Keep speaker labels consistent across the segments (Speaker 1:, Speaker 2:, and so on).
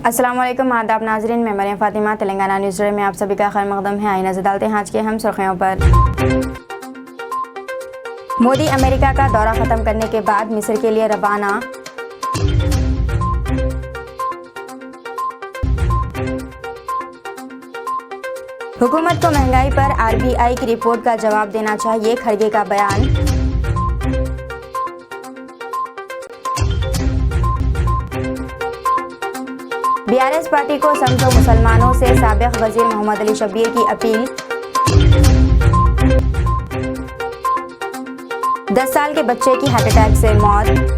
Speaker 1: अस्सलाम वालेकुम, आदाब नाजरीन। मैं मरियम फातिमा, तेलंगाना न्यूज़ में आप सभी का खैर मकदम है। आइए नजर डालते हैं आज के हम सुर्खियों पर। मोदी अमेरिका का दौरा खत्म करने के बाद मिस्र के लिए रवाना। हुकूमत को महंगाई पर आरबीआई की रिपोर्ट का जवाब देना चाहिए, खड़गे का बयान। बीआरएस पार्टी को समझो मुसलमानों से साबिक वजीर मोहम्मद अली शब्बीर की अपील। 10 साल के बच्चे की हार्ट अटैक से मौत।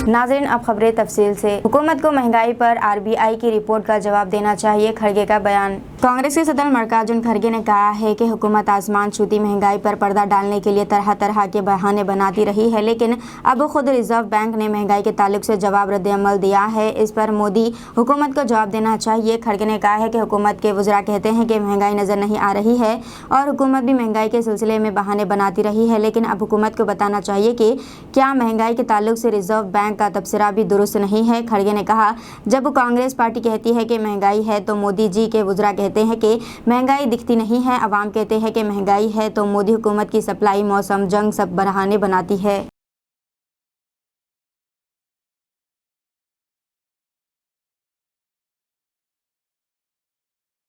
Speaker 1: नाज़रीन, अब खबरें तफसील से। हुकूमत को महंगाई पर आरबीआई की रिपोर्ट का जवाब देना चाहिए, खड़गे का बयान। कांग्रेस के सदर मल्लिकार्जुन खड़गे ने कहा है कि हुकूमत आसमान छूती महंगाई पर पर्दा डालने के लिए तरह तरह के बहाने बनाती रही है, लेकिन अब खुद रिजर्व बैंक ने महंगाई के ताल्लुक से जवाब रद्द-ए-अमल दिया है। इस पर मोदी हुकूमत को जवाब देना चाहिए। खड़गे ने कहा है कि हुकूमत के वज़रा कहते हैं कि महंगाई नज़र नहीं आ रही है और हुकूमत भी महंगाई के सिलसिले में बहाने बनाती रही है, लेकिन अब हुकूमत को बताना चाहिए कि क्या महंगाई के ताल्लुक से रिजर्व बैंक का तबसरा भी दुरुस्त नहीं है। खड़गे ने कहा, जब कांग्रेस पार्टी कहती है कि महंगाई है तो मोदी जी के वज़रा कहते हैं कि महंगाई दिखती नहीं है। अवाम कहते हैं कि महंगाई है तो मोदी हुकूमत की सप्लाई, मौसम, जंग सब बहाने बनाती है।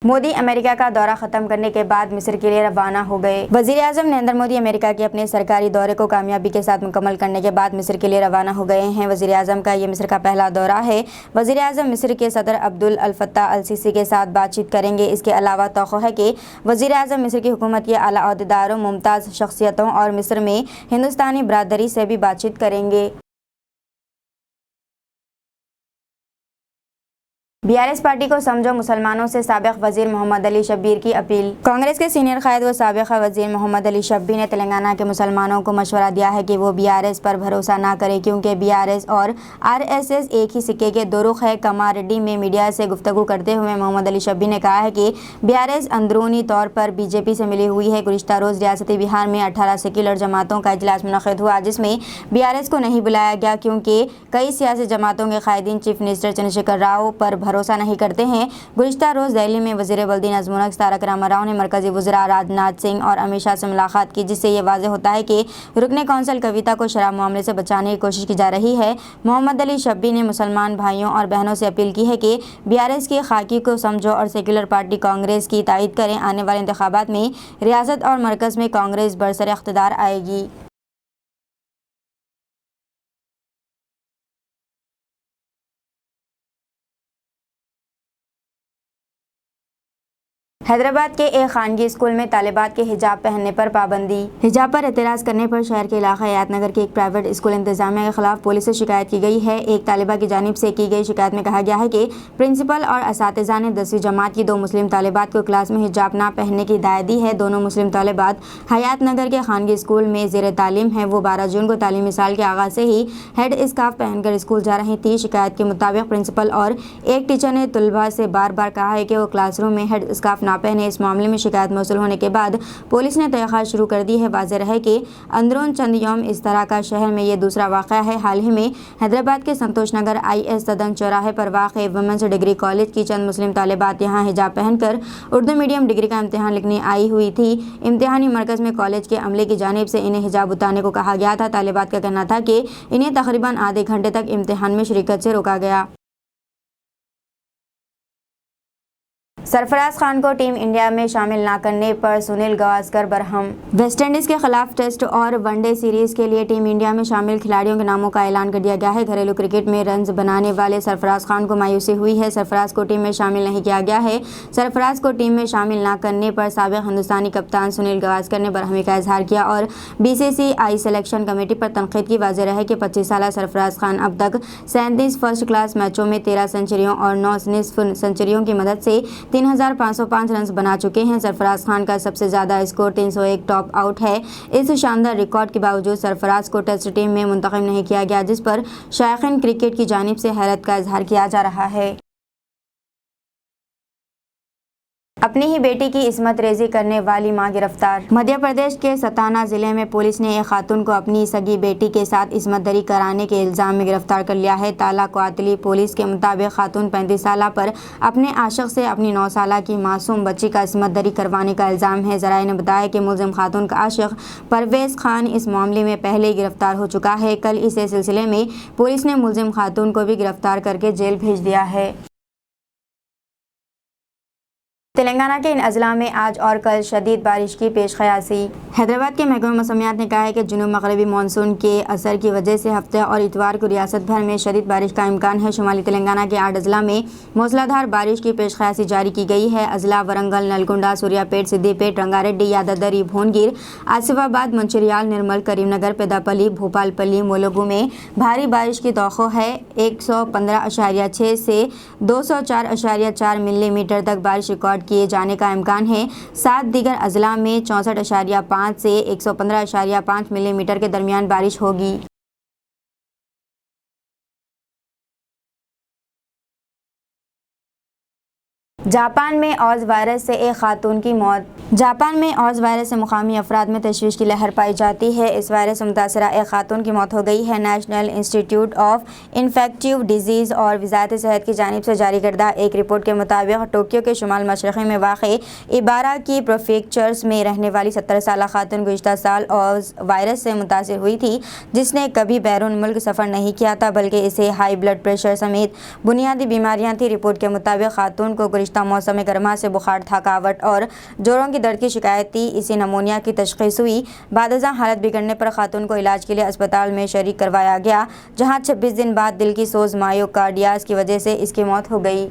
Speaker 1: मोदी अमेरिका का दौरा खत्म करने के बाद मिस्र के लिए रवाना हो गए। वजीर आजम नरेंद्र मोदी अमेरिका के अपने सरकारी दौरे को कामयाबी के साथ मुकम्मल करने के बाद मिस्र के लिए रवाना हो गए हैं। वजीर आजम का ये मिस्र का पहला दौरा है। वजीर आजम मिस्र के सदर अब्दुल अल फत्ताह अल सीसी के साथ बातचीत करेंगे। इसके अलावा तौक़्क़ो है कि वजीर आजम मिस्र की हुकूमत के आला अहदेदारों, मुमताज़ शख्सियतों और मिस्र में हिंदुस्तानी बरादरी से भी बातचीत करेंगे। बीआरएस पार्टी को समझो मुसलमानों से साबिक वजीर मोहम्मद अली शब्बीर की अपील। कांग्रेस के सीनियर कायद व साबिक वजीर मोहम्मद अली शब्बीर ने तेलंगाना के मुसलमानों को मशवरा दिया है कि वो बीआरएस पर भरोसा ना करें, क्योंकि बीआरएस और आरएसएस एक ही सिक्के के दो रुख है। कमारेड्डी में मीडिया से गुफ्तगू करते हुए मोहम्मद अली शब्बीर ने कहा है कि बीआरएस अंदरूनी तौर पर बीजेपी से मिली हुई है। गुज़िश्ता रोज़ रियासती बिहार में 18 सेक्युलर जमातों का इजलास मुनक़्क़िद हुआ, जिसमें बीआरएस को नहीं बुलाया गया क्योंकि कई सियासी जमातों के कायदीन चीफ मिनिस्टर चंद्रशेखर राव पर भरोसा नहीं करते हैं। गुज़िश्ता रोज़ दिल्ली में वज़ीर बल्दी नज़्मुल तारक रामाराव ने मरकज़ी वज़रा राजनाथ सिंह और अमित शाह से मुलाकात की, जिससे ये वाज़ेह होता है कि रुकने कौंसिल कविता को शराब मामले से बचाने की कोशिश की जा रही है। मोहम्मद अली शब्बीर ने मुसलमान भाइयों और बहनों से अपील की है कि बीआरएस की खाकी को समझो और सेक्युलर पार्टी कांग्रेस की तायद करें। आने वाले इंतखाबात में रियासत और मरकज़ में कांग्रेस बरसर इख्तिदार आएगी। हैदराबाद के एक खानगी स्कूल में तालिबात के हिजाब पहनने पर पाबंदी। हिजाब पर एतराज़ करने पर शहर के इलाका हयातनगर के एक प्राइवेट स्कूल इंतजामिया के खिलाफ पुलिस से शिकायत की गई है। एक तालिबा की जानिब से की गई शिकायत में कहा गया है कि प्रिंसिपल और असातिज़ा ने 10वीं जमात की 2 मुस्लिम तालिबात को क्लास में हिजाब ना पहनने की हिदायत दी है। दोनों मुस्लिम तालिबात हयातनगर के खानगी स्कूल में ज़ेर तालीम है। वो 12 जून को तालीमी साल के आगाज़ से ही हेड स्कार्फ पहनकर स्कूल जा रही थी। शिकायत के मुताबिक प्रिंसिपल और एक टीचर ने तलबा से बार बार कहा है कि वो क्लासरूम में हेड स्कार्फ ना पहने। इस मामले में शिकायत मौसूल होने के बाद पुलिस ने तहक़ीक़ात शुरू कर दी है। वाज़ेह है कि अंदरून चंद यौम इस तरह का शहर में ये दूसरा वाक़या है। हाल ही में हैदराबाद के संतोष नगर IS सदन चौराहे पर वाक़ वुमेंस डिग्री कॉलेज की चंद मुस्लिम तालिबात यहाँ हिजाब पहनकर उर्दू मीडियम डिग्री का इम्तिहान लिखने आई हुई थी। इम्तिहानी मरकज़ में कॉलेज के अमले की जानिब से इन्हें हिजाब उतारने को कहा गया था। तालिबात का कहना था कि इन्हें तकरीबन आधे घंटे तक इम्तिहान में शिरकत से रोका गया। सरफराज खान को टीम इंडिया में शामिल ना करने पर सुनील गावस्कर बरहम। वेस्टइंडीज़ के खिलाफ टेस्ट और वनडे सीरीज़ के लिए टीम इंडिया में शामिल खिलाड़ियों के नामों का ऐलान कर दिया गया है। घरेलू क्रिकेट में रन्स बनाने वाले सरफराज खान को मायूसी हुई है। सरफराज को टीम में शामिल नहीं किया गया है। सरफराज को टीम में शामिल ना करने पर साबिक हिंदुस्तानी कप्तान सुनील गावस्कर ने बरहमी का इजहार किया और BCCI सिलेक्शन कमेटी पर तनकीद की। वाज़ेह है कि 25 साला सरफराज खान अब तक 37 फर्स्ट क्लास मैचों में 13 सेंचुरियों और 9 निस्फ सेंचुरियों की मदद से 3505 रन बना चुके हैं। सरफराज खान का सबसे ज़्यादा स्कोर 301 टॉप आउट है। इस शानदार रिकॉर्ड के बावजूद सरफराज को टेस्ट टीम में मुंतखब नहीं किया गया, जिस पर शायकीन क्रिकेट की जानिब से हैरत का इजहार किया जा रहा है। अपनी ही बेटी की इस्मत रेजी करने वाली मां गिरफ्तार। मध्य प्रदेश के सताना जिले में पुलिस ने एक खातून को अपनी सगी बेटी के साथ इस्मत दरी कराने के इल्जाम में गिरफ्तार कर लिया है। ताला क्वातली पुलिस के मुताबिक खातून 35 साल पर अपने आशिक से अपनी 9 साल की मासूम बच्ची का इस्मत दरी करवाने का इल्जाम है। जराये ने बताया कि मुलजिम खातून का आशिक परवेज खान इस मामले में पहले ही गिरफ्तार हो चुका है। कल इसी सिलसिले में पुलिस ने मुलजिम खातून को भी गिरफ्तार करके जेल भेज दिया है। तेलंगाना के इन अजला में आज और कल शदीद बारिश की पेश ख्यासी। हैदराबाद के महकमा मौसमियात ने कहा है कि जुनूब मगरबी मानसून के असर की वजह से हफ्ते और इतवार को रियासत भर में शदीद बारिश का इम्कान है। शुमाली तेलंगाना के 8 अजला में मूसलाधार बारिश की पेश ख्यासी जारी की गई है। अजला वरंगल, नलगुंडा, सूर्यापेट, सिद्दीपेट, रंगारेड्डी, यादादरी, भोनगिर, आसिफाबाद, मंचिरियाल, निर्मल, करीमनगर, पेदापल्ली, भोपालपल्ली, मोलगू में भारी बारिश की तौक़्क़ो है। 115.6 से 204.4 मिलीमीटर तक बारिश रिकॉर्ड किए जाने का इम्कान है। 7 दीगर अजला में 64.5 से 115.5 मिलीमीटर के दरमियान बारिश होगी। जापान में ऑज वायरस से एक खातून की मौत। जापान में ऑज वायरस से मुकामी अफराद में तशवीश की लहर पाई जाती है। इस वायरस से मुतासरा एक खातून की मौत हो गई है। National institute of infective disease और वजारत सेहत की जानिब से जारी करदा एक रिपोर्ट के मुताबिक टोक्यो के शुमाल मशरक़ी में वाक़े इबारा की प्रोफेक्चर्स में रहने वाली 17 साल खातून गुज़िश्ता साल ऑज वायरस से मुतासर हुई थी, जिसने कभी बैरून मुल्क सफ़र नहीं किया था, बल्कि इसे हाई ब्लड प्रेशर समेत बुनियादी बीमारियाँ थी। रिपोर्ट के मुताबिक खातून को गुज़िश्ता मौसम गर्मा से बुखार, थकावट और जोड़ों की दर्द की शिकायत थी। इसी नमूनिया की तशख़ीस हुई। बादशाह हालत बिगड़ने पर खातून को इलाज के लिए अस्पताल में शरीक करवाया गया, जहां 26 दिन बाद दिल की सोज मायोकार्डियास की वजह से इसकी मौत हो गई।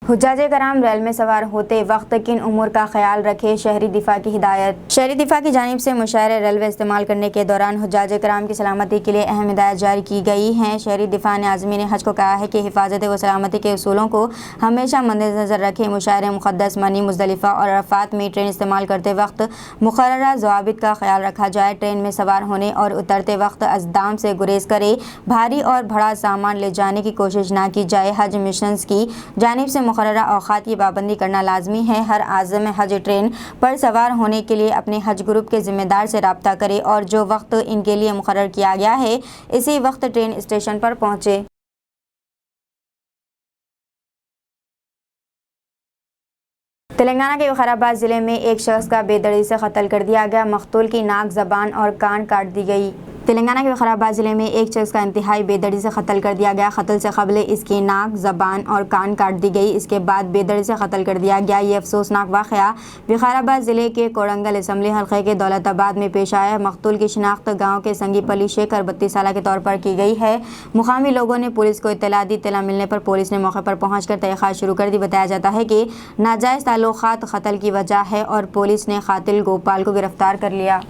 Speaker 1: हुज्जाजे कराम रेल में सवार होते वक्त किन उमूर का ख्याल रखें, शहरी दिफा की हिदायत। शहरी दिफा की जानिब से मुशायरे रेलवे इस्तेमाल करने के दौरान हुज्जाजे कराम की सलामती के लिए अहम हिदायत जारी की गई हैं। शहरी दिफा ने आज़मीन हज को कहा है कि हिफाजत व सलामती के उसूलों को हमेशा मद्देनज़र रखें। मुशायरे मुक़द्दस मनी, मुज़दलिफ़ा और अरफ़ात में ट्रेन इस्तेमाल करते वक्त मुक़र्ररा ज़वाबित का ख्याल रखा जाए। ट्रेन में सवार होने और उतरते वक्त अज़दाम से गुरेज करे। भारी और बड़ा सामान ले जाने की कोशिश ना की जाए। हज मिशंस की जानिब से मुक़र्ररा औक़ात की पाबंदी करना लाजमी है। हर आज़िम हज ट्रेन पर सवार होने के लिए अपने हज ग्रुप के ज़िम्मेदार से रब्ता करे और जो वक्त इनके लिए मुक़र्रर किया गया है इसी वक्त ट्रेन स्टेशन पर पहुँचे। तेलंगाना के विकाराबाद ज़िले में एक शख्स का बेदर्दी से कत्ल कर दिया गया। मक़तूल की नाक, ज़बान और कान काट दी गई। तेलंगाना के विकाराबाद ज़िले में एक शख्स का इंतहाई बेदर्दी से कत्ल कर दिया गया। कत्ल से क़बल इसकी नाक, ज़बान और कान काट दी गई। इसके बाद बेदर्दी से कत्ल कर दिया गया। ये अफसोसनाक वाक़या विकाराबाद ज़िले के कोड़ंगल असम्बली हल्के के दौलताबाद में पेश आया। मक़तूल की शिनाख्त गाँव के संगीपली शेखर 32 साल के तौर पर की गई है। मुकामी लोगों ने पुलिस को इत्तला दी। इत्तला मिलने पर पुलिस ने मौके पर पहुँच कर तहक़ीक़ात शुरू कर दी। बताया जाता है कि नाजायज़ ताल्लुक़ात कत्ल की वजह है और पुलिस ने कातिल गोपाल को गिरफ्तार कर लिया।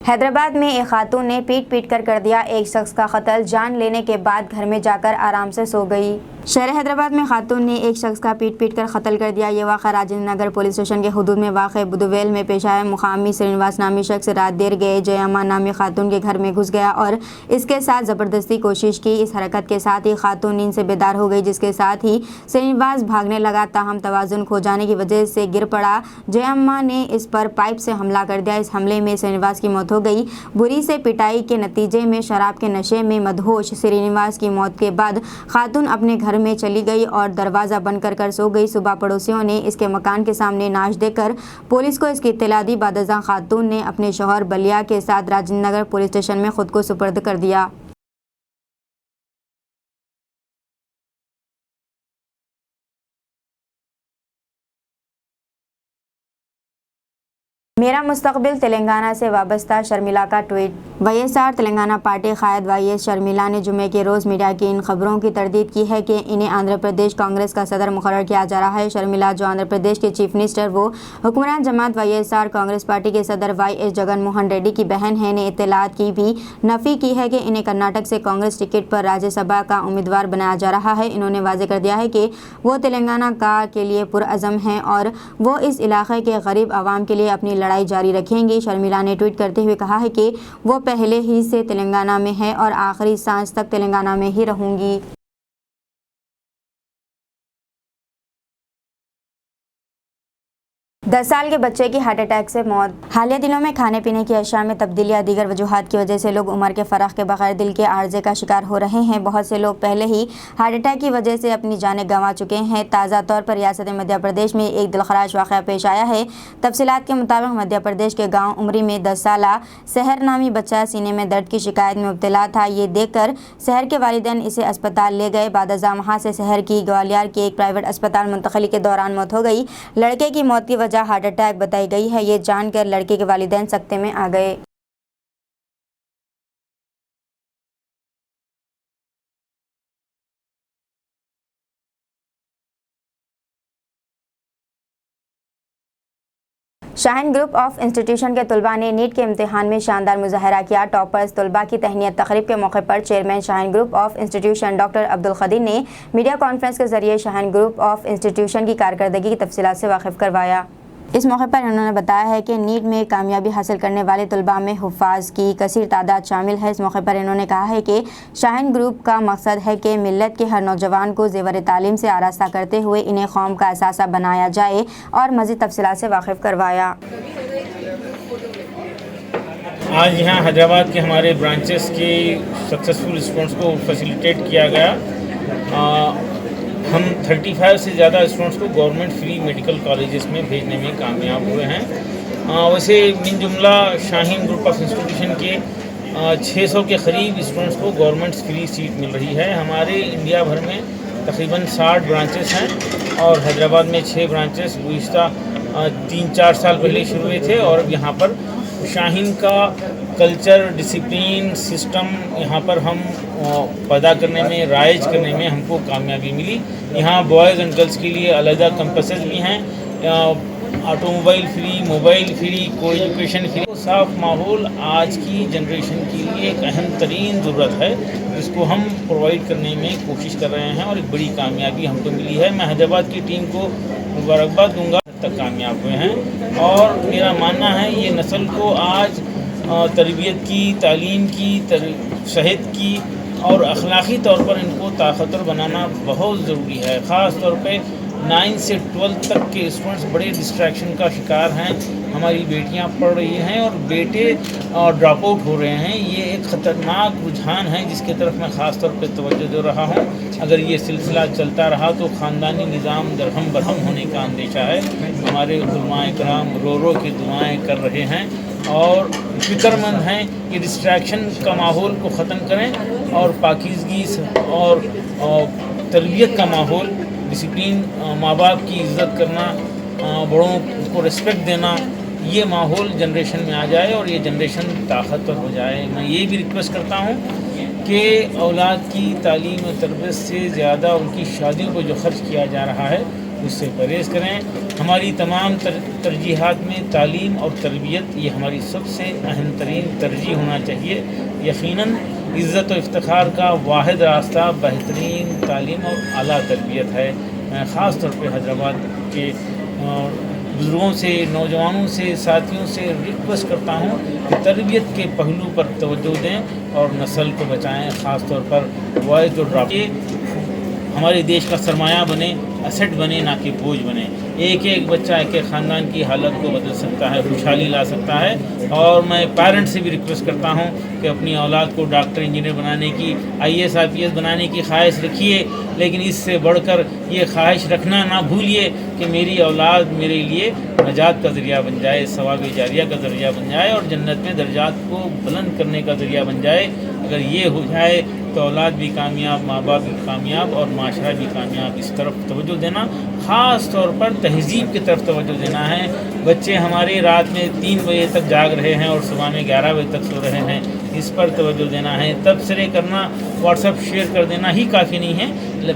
Speaker 1: हैदराबाद में एक खातून ने पीट कर दिया एक शख्स का कत्ल। जान लेने के बाद घर में जाकर आराम से सो गई। शहर हैदराबाद में खातून ने एक शख्स का पीट कर कत्ल कर दिया। ये वाक़ा राजेंद्र नगर पुलिस स्टेशन के हुदूद में वाक़ बुदवेल में पेश आया। मुकामी श्रीनिवास नामी शख्स रात देर गए जयम्मा नामी खातून के घर में घुस गया और इसके साथ ज़बरदस्ती कोशिश की। इस हरकत के साथ ही खातून नींद से बेदार हो गई, जिसके साथ ही श्रीनिवास भागने लगा। ताहम तवाज़ुन खो जाने की वजह से गिर पड़ा। जयम्मा ने इस पर पाइप से हमला कर दिया। इस हमले में श्रीनिवास की मौत हो गई। बुरी से पिटाई के नतीजे में शराब के नशे में मदहोश श्रीनिवास की मौत के बाद खातून अपने घर में चली गई और दरवाज़ा बंद कर सो गई। सुबह पड़ोसियों ने इसके मकान के सामने नाश देकर पुलिस को इसकी इत्तला दी। बादशाह खातून ने अपने शौहर बलिया के साथ राजेंद्र नगर पुलिस स्टेशन में खुद को सुपर्द कर दिया। मेरा मुस्तकबिल तेलंगाना से वाबस्ता शर्मिला का ट्वीट। वाईएसआर तेलंगाना पार्टी कायद वाईएस शर्मिला ने जुमे के रोज़ मीडिया की इन खबरों की तरदीद की है कि इन्हें आंध्र प्रदेश कांग्रेस का सदर मुकर्रर किया जा रहा है। शर्मिला, जो आंध्र प्रदेश के चीफ मिनिस्टर व हुक्मरान जमात वाईएसआर कांग्रेस पार्टी के सदर वाईएस जगन मोहन रेड्डी की बहन है, ने इत्तलात की भी नफ़ी की है कि इन्हें कर्नाटक से कांग्रेस टिकट पर राज्यसभा का उम्मीदवार बनाया जा रहा है। इन्होंने वाज़ेह कर दिया है कि वो तेलंगाना के लिए पुरअज़म हैं और वो इस इलाके के गरीब आवाम के लिए अपनी लड़ाई जारी रखेंगी। शर्मिला ने ट्वीट करते हुए कहा है कि वो पहले ही से तेलंगाना में है और आखिरी सांस तक तेलंगाना में ही रहूंगी। 10 साल के बच्चे की हार्ट अटैक से मौत। हालिया दिनों में खाने पीने की अशिया में तब्दीली या दीगर वजूहात की वजह से लोग उम्र के फ़र्क के बगैर दिल के आर्जे का शिकार हो रहे हैं। बहुत से लोग पहले ही हार्ट अटैक की वजह से अपनी जानें गंवा चुके हैं। ताज़ा तौर पर रियासत मध्य प्रदेश में एक दिलखराश वाक़या पेश आया है। तफसीलात के मुताबिक मध्य प्रदेश के गाँव उमरी में 10 साला सहर नामी बच्चा सीने में दर्द की शिकायत में मुब्तला था। ये देखकर सहर के वालिदैन इसे अस्पताल ले गए। बादअज़्ज़ा वहाँ से सहर की ग्वालियर के एक प्राइवेट अस्पताल मुंतकिली के दौरान मौत हो गई। लड़के की मौत की वजह हार्ट अटैक बताई गई है। ये जानकर लड़के के वालिदैन सख्ते में आ गए। शाहीन ग्रुप ऑफ इंस्टीट्यूशन के तलबा ने नीट के इम्तिहान में शानदार मुजाहरा किया। टॉपर्स तलबा की तहनीत तकरीब के मौके पर chairman Shaheen group of institution doctor Abdul Khadir ने मीडिया कॉन्फ्रेंस के जरिए शाहीन ग्रुप ऑफ इंस्टीट्यूशन की कारकर्दगी की तफसीलात से वाकिफ करवाया। इस मौके पर उन्होंने बताया है कि नीट में कामयाबी हासिल करने वाले तलबा में हुफ़ाज़ की कसीर तादाद शामिल है। इस मौके पर इन्होंने कहा है कि शाहीन ग्रुप का मकसद है कि मिल्लत के हर नौजवान को ज़ेवर तालीम से आरास्ता करते हुए इन्हें कौम का असासा बनाया जाए और मज़ीद तफसीलात से वाकिफ करवाया।
Speaker 2: आज यहाँ हैदराबाद के हमारे ब्रांचेस के सक्सेसफुल स्टूडेंट्स को फैसिलिटेट किया गया। हम 35 से ज़्यादा स्टूडेंट्स को गवर्नमेंट फ्री मेडिकल कॉलेजेस में भेजने में कामयाब हुए हैं। वैसे मिन जुमला शाहीन ग्रुप ऑफ इंस्टीट्यूशन के 600 के करीब स्टूडेंट्स को गवर्नमेंट फ्री सीट मिल रही है। हमारे इंडिया भर में तकरीबन 60 ब्रांचेस हैं और हैदराबाद में 6 ब्रांचेस गुज़िश्ता 3-4 साल पहले शुरू हुए थे। और अब यहाँ पर शाहीन का कल्चर, डिसिप्लिन, सिस्टम यहाँ पर हम पैदा करने में, राइज करने में हमको कामयाबी मिली। यहाँ बॉयज़ एंड गर्ल्स के लिए अलग कैंपसेस भी हैं, ऑटोमोबाइल फ्री, मोबाइल फ्री, को एजुकेशन फ्री। साफ माहौल आज की जनरेशन के लिए एक अहम तरीन ज़रूरत है, जिसको हम प्रोवाइड करने में कोशिश कर रहे हैं और एक बड़ी कामयाबी हमको मिली है। मैं हैदराबाद की टीम को मुबारकबाद दूंगा, तक कामयाब हुए हैं। और मेरा मानना है ये नस्ल को आज तरबियत की, तालीम की, सेहत की और अखलाक़ी तौर पर इनको ताकतवर बनाना बहुत ज़रूरी है। ख़ास तौर पे 9 से 12 तक के स्टूडेंट्स बड़े डिस्ट्रैक्शन का शिकार हैं। हमारी बेटियां पढ़ रही हैं और बेटे ड्रॉप आउट हो रहे हैं। ये एक ख़तरनाक रुझान है जिसकी तरफ मैं ख़ास तौर पे तवज्जो दे रहा हूँ। अगर ये सिलसिला चलता रहा तो ख़ानदानी निज़ाम दरहम बरहम होने का अंदेशा है। हमारे उलमाए कराम रो रो के दुआएँ कर रहे हैं और फ़िक्रमंद हैं कि डिस्ट्रैक्शन का माहौल को ख़त्म करें और पाकीज़गी और तरबियत का माहौल, डिसिप्लिन, माँ बाप की इज़्ज़त करना, बड़ों को रिस्पेक्ट देना, ये माहौल जनरेशन में आ जाए और ये जनरेशन ताकतवर हो जाए। मैं ये भी रिक्वेस्ट करता हूँ कि औलाद की तालीम और तरबियत से ज़्यादा उनकी शादियों पर जो ख़र्च किया जा रहा है उससे परहेज़ करें। हमारी तमाम तरजीहात में तालीम और तरबियत ये हमारी सबसे अहम तरीन तरजीह होना चाहिए। यकीनन इज़्ज़त और इफ्तिखार का वाहिद रास्ता बेहतरीन तालीम और आला तरबियत है। मैं ख़ास तौर पे हैदराबाद के बुज़ुर्गों से, नौजवानों से, साथियों से रिक्वेस्ट करता हूँ कि तरबियत के पहलू पर तवज्जो दें और नस्ल को बचाएँ। ख़ास तौर पर वॉइस जो ड्रॉप हमारे देश का सरमाया बने, एसेट बने, ना कि बोझ बने। एक एक बच्चा एक एक ख़ानदान की हालत को बदल सकता है, खुशहाली ला सकता है। और मैं पेरेंट्स से भी रिक्वेस्ट करता हूँ कि अपनी औलाद को डॉक्टर, इंजीनियर बनाने की, IAS IPS बनाने की ख्वाहिश रखिए, लेकिन इससे बढ़कर ये ख्वाहिश रखना ना भूलिए कि मेरी औलाद मेरे लिए नजात का ज़रिया बन जाए, सवाब जारिया का ज़रिया बन जाए और जन्नत में दर्जात को बुलंद करने का ज़रिया बन जाए। अगर ये हो जाए तो औलाद भी कामयाब, माँ बाप भी कामयाब और माशरा भी कामयाब। इस तरफ तवज्जो देना, ख़ास तौर पर तहज़ीब की तरफ तवज्जो देना है। बच्चे हमारे रात में 3 बजे तक जाग रहे हैं और सुबह में 11 बजे तक सो रहे हैं, इस पर तवज्जो देना है। तबसरे करना, व्हाट्सएप शेयर कर देना ही काफ़ी नहीं है,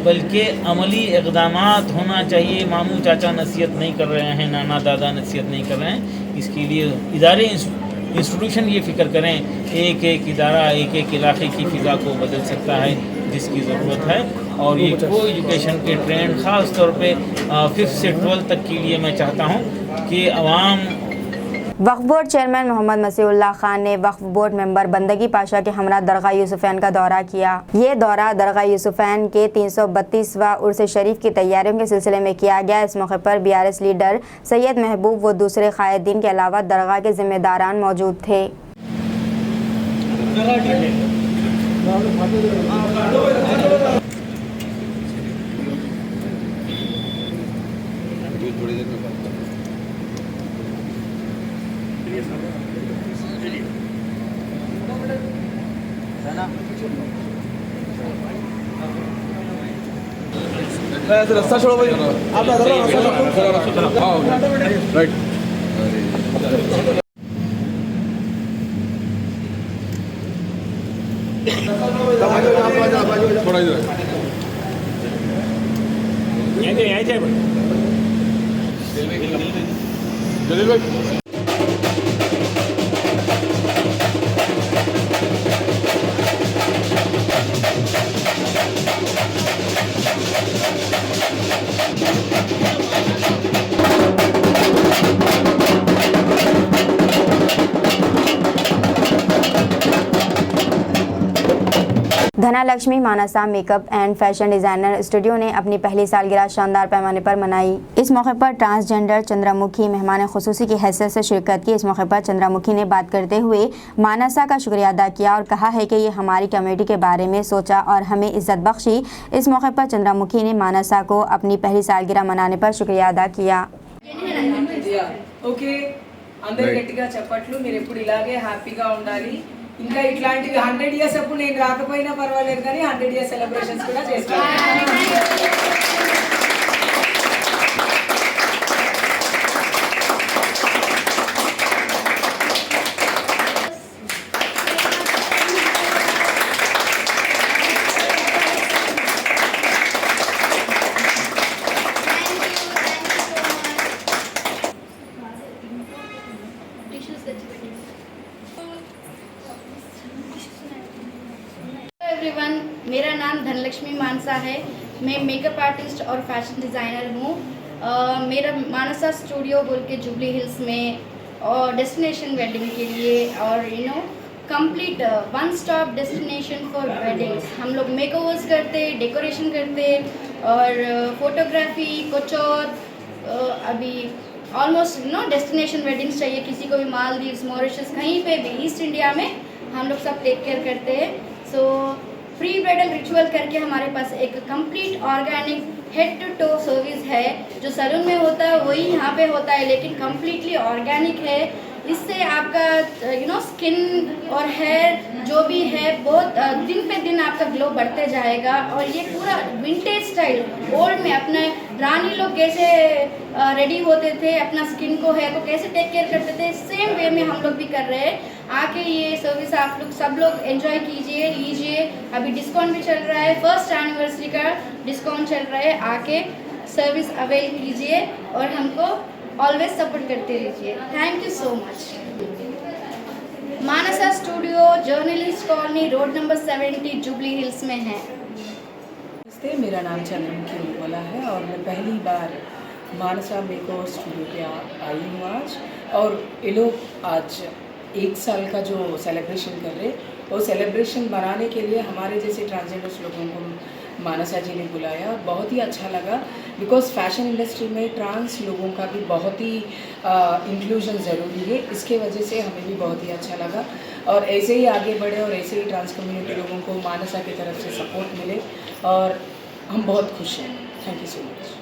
Speaker 2: बल्कि अमली इक़दामात होना चाहिए। मामू चाचा नसीहत नहीं कर रहे हैं, नाना दादा नसीहत नहीं कर रहे हैं, इसके लिए इदारे इंस्टीट्यूशन ये फ़िक्र करें, एक एक इदारा एक एक इलाके की फ़िज़ा को बदल सकता है जिसकी ज़रूरत है। और ये को एजुकेशन के ट्रेंड ख़ास तौर पे 5th से 12th तक के लिए मैं चाहता हूँ कि अवाम।
Speaker 1: वक्फ बोर्ड चेयरमैन मोहम्मद मसीहुल्लाह खान ने वक्फ बोर्ड मेंबर बंदगी पाशा के हमरा दरगाह यूसुफैन का दौरा किया। ये दौरा दरगाह यूसुफैन के 332वां उर्स शरीफ की तैयारियों के सिलसिले में किया गया। इस मौके पर BRS लीडर सैयद महबूब व दूसरे कायदीन के अलावा दरगाह के जिम्मेदारान मौजूद थे।
Speaker 3: रास्ता छोड़ो भाई, आप रास्ता छोड़ो। राइट, थोड़ा इधर जलील भाई।
Speaker 1: Dhanalakshmi Mansa makeup and fashion designer studio ने अपनी पहली सालगिरह शानदार पैमाने पर मनाई। इस मौके पर ट्रांसजेंडर चंद्रमुखी मेहमान खुसूसी की हैसियत से शिरकत की। इस मौके पर चंद्रमुखी ने बात करते हुए मानसा का शुक्रिया अदा किया और कहा है कि ये हमारी कमेटी के बारे में सोचा और हमें इज्जत बख्शी। इस मौके पर चंद्रमुखी ने मानसा को अपनी पहली सालगिरह मनाने पर शुक्रिया अदा किया।
Speaker 4: ఓకే, అందరు గట్టిగా చెప్పట్లు. మీరు ఎప్పుడు ఇలాగే హ్యాపీగా ఉండాలి. ఇంకా ఇట్లాంటివి 100 ఇయర్స్ అప్పుడు నేను రాకపోయినా పర్వాలేదు, కానీ 100 ఇయర్స్ సెలబ్రేషన్స్ కూడా చేసుకోవాలి.
Speaker 5: एवरीवन, मेरा नाम धनलक्ष्मी मानसा है। मैं मेकअप आर्टिस्ट और फैशन डिज़ाइनर हूँ। मेरा मानसा स्टूडियो बोल के जुबली हिल्स में और डेस्टिनेशन वेडिंग के लिए और complete one stop destination for weddings. हम लोग मेकओवर्स करते, डेकोरेशन करते और फोटोग्राफी कुछ और अभी ऑलमोस्ट डेस्टिनेशन वेडिंग्स चाहिए किसी को भी, मालदीव्स, मॉरिशस, कहीं पे भी ईस्ट इंडिया में हम लोग सब टेक केयर करते हैं। सो प्री ब्राइडल रिचुअल करके हमारे पास एक complete organic head to toe service है। जो सैलून में होता है वही यहाँ पे होता है, लेकिन कम्प्लीटली ऑर्गेनिक है। इससे आपका स्किन और हेयर जो भी है बहुत दिन पे दिन आपका ग्लो बढ़ते जाएगा। और ये पूरा विंटेज स्टाइल ओल्ड में अपने रानी लोग कैसे रेडी होते थे, अपना स्किन को, हेयर को कैसे टेक केयर करते थे, सेम वे में हम लोग भी कर रहे हैं। आके ये सर्विस आप लोग सब लोग एंजॉय कीजिए, लीजिए। अभी डिस्काउंट भी चल रहा है, 1st एनिवर्सरी का डिस्काउंट चल रहा है। आके सर्विस अवेल कीजिए और हमको ऑलवेज सपोर्ट करते रहिए। Thank you so much. Mansa studio journalist colony road number 70 Jubilee Hills में है।
Speaker 4: नमस्ते, मेरा नाम चंद्रमुखी रूपवाला है और मैं पहली बार मानसा मेकओवर स्टूडियो पे आई हूँ आज। और ये लोग आज 1 साल का जो सेलिब्रेशन कर रहे, वो सेलिब्रेशन बनाने के लिए हमारे जैसे ट्रांसजेंडर्स लोगों को मानसा जी ने बुलाया। बहुत ही अच्छा लगा, बिकॉज़ फैशन इंडस्ट्री में ट्रांस लोगों का भी बहुत ही इंक्लूजन ज़रूरी है। इसके वजह से हमें भी बहुत ही अच्छा लगा और ऐसे ही आगे बढ़े और ऐसे ही ट्रांस कम्युनिटी लोगों को मानसा की तरफ से सपोर्ट मिले और हम बहुत खुश हैं। Thank you so much.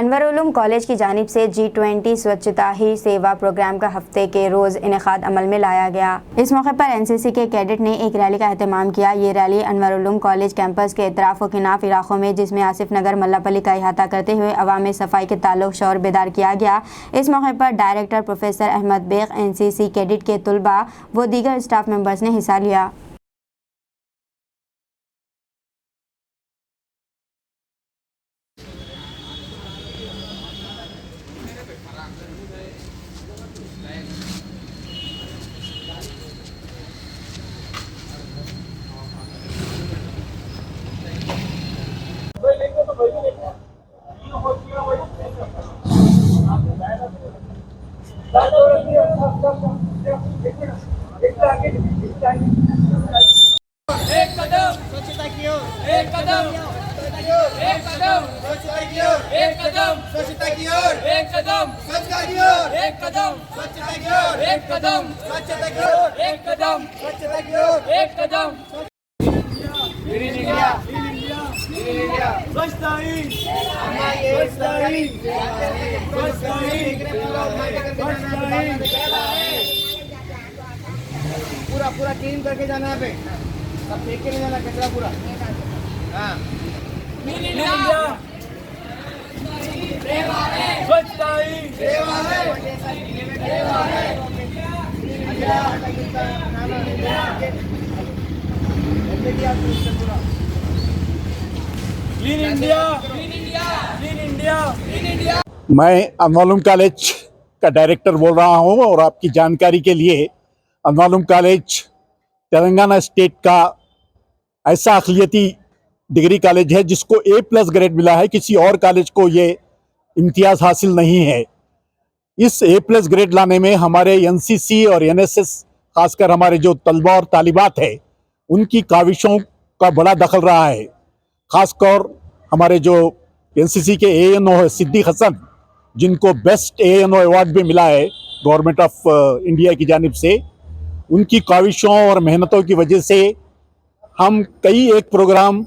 Speaker 1: Anwar-ul-Uloom college की जानिब से G20 स्वच्छता ही सेवा प्रोग्राम का हफ्ते के रोज़ इनेकाद अमल में लाया गया। इस मौके पर NCC के कैडेट ने एक रैली का एहतमाम किया। ये रैली अनवर-उल-उलूम कॉलेज कैंपस के इतराफ़ व खिनाफ इलाकों में, जिसमें आसिफ नगर मल्लापल्ली का अहाता करते हुए अवाम में सफाई के ताल्लुक शौर बेदार किया गया। इस मौके पर director professor Ahmed Baig, NCC cadet के तलबा व दीगर स्टाफ मेंबर्स ने हिस्सा लिया।
Speaker 6: एक कदम स्वच्छता की ओर, एक कदम स्वच्छता की ओर, एक कदम स्वच्छता की ओर, एक कदम स्वच्छता की ओर, एक कदम स्वच्छता की ओर, एक कदम स्वच्छता की ओर, एक कदम स्वच्छता की ओर, एक कदम स्वच्छता की ओर, एक कदम इंडिया इंडिया स्वच्छता ही स्वच्छता ही स्वच्छता ही पूरा पूरा क्लीन करके जाना है पे, सब फेंक के नहीं जाना कचरा पूरा। हाँ स्वच्छता ही सेवा है, सेवा है। Clean India, clean India, clean India, clean India.
Speaker 7: मैं अनवर-उल-उलूम कॉलेज का डायरेक्टर बोल रहा हूं और आपकी जानकारी के लिए अनवर-उल-उलूम कॉलेज तेलंगाना स्टेट का ऐसा अक़लियती डिग्री कॉलेज है जिसको A+ ग्रेड मिला है। किसी और कॉलेज को ये इम्तियाज़ हासिल नहीं है। इस A+ ग्रेड लाने में हमारे NCC और NSS, खासकर हमारे जो तलबा और तालिबात है, उनकी काविशों का बड़ा दखल रहा है। खासकर हमारे जो NCC के ANO है सिद्दीक हसन, जिनको बेस्ट ANO अवार्ड भी मिला है गवर्नमेंट ऑफ इंडिया की जानिब से, उनकी काविशों और मेहनतों की वजह से हम कई एक प्रोग्राम,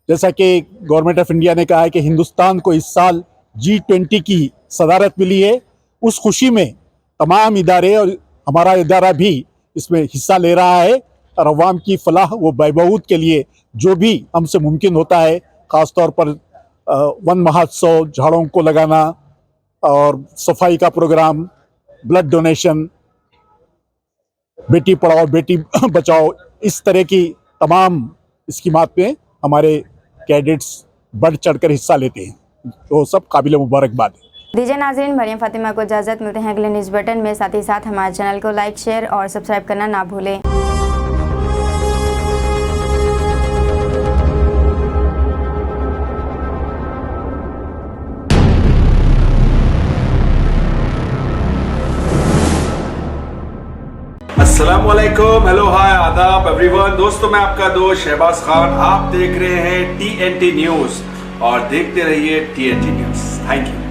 Speaker 7: जैसा कि गवर्नमेंट ऑफ इंडिया ने कहा है कि हिंदुस्तान को इस साल G20 की सदारत मिली है, उस खुशी में तमाम इदारे और हमारा इदारा भी इसमें हिस्सा ले रहा है और अवाम की फलाह व बहबूद के लिए जो भी हमसे मुमकिन होता है, ख़ास तौर पर वन महोत्सव, झाड़ों को लगाना और सफाई का programme, blood donation, Beti Padhao Beti Bachao, इस तरह की तमाम स्कीमात में हमारे कैडेट्स बढ़ चढ़कर हिस्सा लेते हैं, तो सब काबिल मुबारकबाद है।
Speaker 1: दीजिए नाज़रीन, मरियम फातिमा को इजाज़त, मिलते हैं अगले न्यूज़ बटन में। साथ ही साथ हमारे चैनल को लाइक, शेयर और सब्सक्राइब करना ना भूलें।
Speaker 8: अस्सलामुअलैकुम, हेलो, हाय, आदाब एवरीवन। दोस्तों, मैं आपका दोस्त शहबाज खान, आप देख रहे हैं TNT न्यूज़ और देखते रहिए TNT न्यूज़। Thank you.